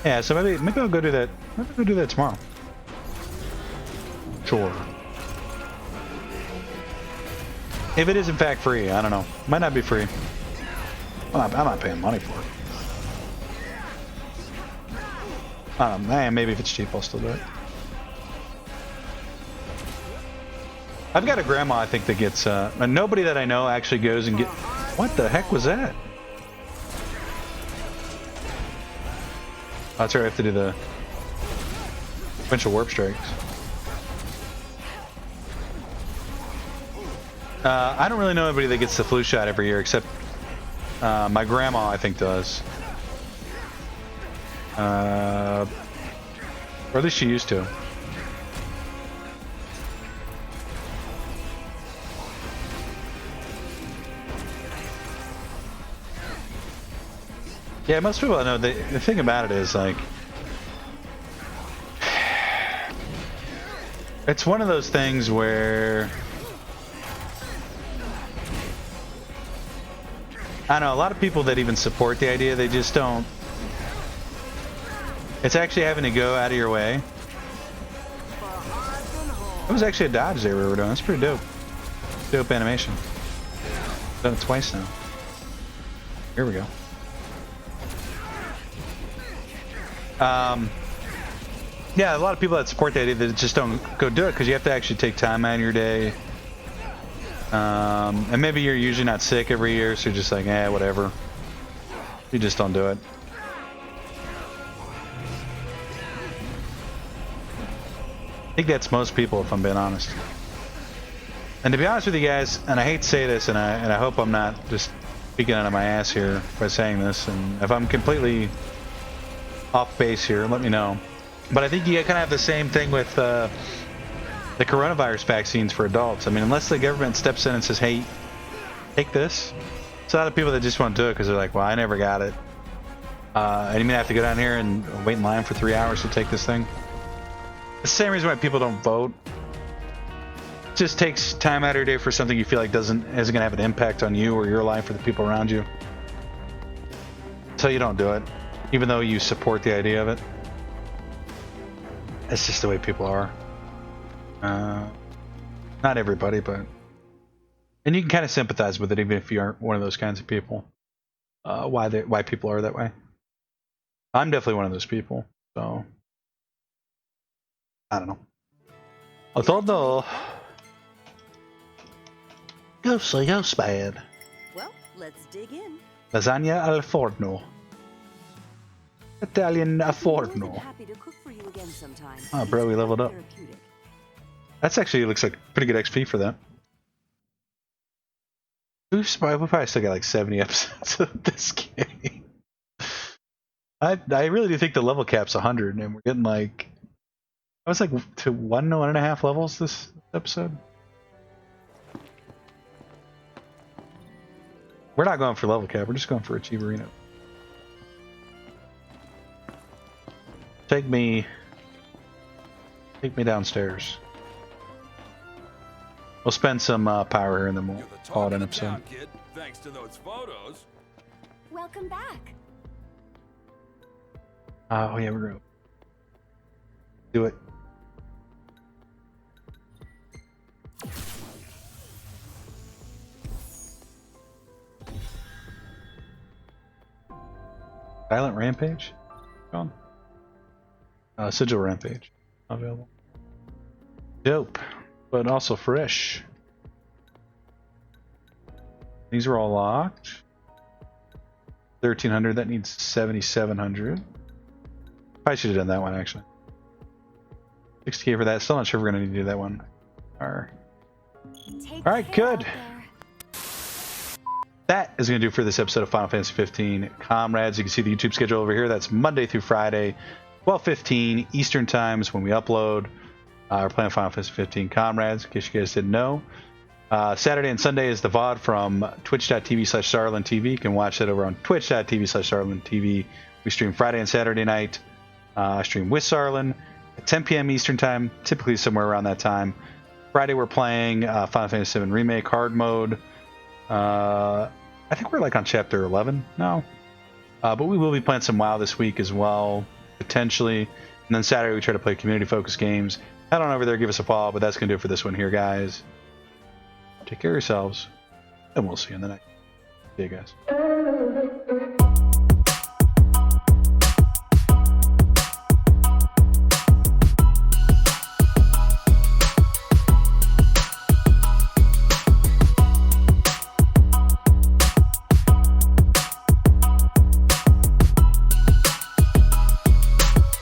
Yeah, so maybe I'll go do that. Maybe I'll go do that tomorrow. Sure. If it is in fact free, I don't know. Might not be free. I'm not paying money for it. I don't know. Maybe if it's cheap, I'll still do it. I've got a grandma, I think, that gets... nobody that I know actually goes and get... What the heck was that? Oh, that's right, I have to do the... bunch of warp strikes. I don't really know anybody that gets the flu shot every year, except my grandma, I think, does. Or at least she used to. Yeah, most people I know, the thing about it is, like, it's one of those things where, I don't know, a lot of people that even support the idea, they just don't. It's actually having to go out of your way. It was actually a dodge there we were doing. That's pretty dope. Dope animation. Done it twice now. Here we go. Yeah, a lot of people that support the idea that just don't go do it because you have to actually take time out of your day. And maybe you're usually not sick every year, so you're just like, whatever. You just don't do it. I think that's most people, if I'm being honest. And to be honest with you guys, and I hate to say this, and I hope I'm not just speaking out of my ass here by saying this, and if I'm completely off base here, let me know. But I think you kind of have the same thing with the coronavirus vaccines for adults. I mean, unless the government steps in and says, hey, take this, there's a lot of people that just won't do it because they're like, well, I never got it. And you may have to go down here and wait in line for 3 hours to take this thing. It's the same reason why people don't vote. It just takes time out of your day for something you feel like isn't going to have an impact on you or your life or the people around you. So you don't do it, even though you support the idea of it. It's just the way people are. Not everybody, but... And you can kind of sympathize with it, even if you aren't one of those kinds of people. Why people are that way. I'm definitely one of those people, so... I don't know. I don't know. Yes, man. Well, let's dig in. Lasagna al forno. Italian al More than forno. happy to cook for you again sometime. Oh, bro, we leveled up. Therapeutic. That's actually looks like pretty good XP for that. We probably still got like 70 episodes of this game. I really do think the level cap's 100, and we're getting like... I was like to 1.5 levels this episode. We're not going for level cap, we're just going for Achieverino. Take me downstairs. We'll spend some power here and then we'll call it an episode. Kid, thanks to those photos. Welcome back. Oh yeah, we're going. Do it. Silent Rampage? Gone. Sigil Rampage. Available. Dope. but also fresh. These are all locked. 1,300. That needs 7,700. Probably should have done that one actually. 60K for that. Still not sure if we're gonna need to do that one. All right, good. That is going to do for this episode of Final Fantasy 15 Comrades. You can see the YouTube schedule over here. That's Monday through Friday, 12:15 Eastern times when we upload. We're playing Final Fantasy 15 Comrades, in case you guys didn't know. Saturday and Sunday is the VOD from twitch.tv/StarlinTV. You can watch that over on twitch.tv/StarlinTV. We stream Friday and Saturday night. I stream with Sarlin at 10 p.m. Eastern time, typically somewhere around that time. Friday we're playing Final Fantasy VII Remake Hard Mode. I think we're like on chapter 11 now. But we will be playing some WoW this week as well, potentially. And then Saturday we try to play community-focused games. Head on over there, give us a follow, but that's going to do it for this one here, guys. Take care of yourselves, and we'll see you in the next. See you guys.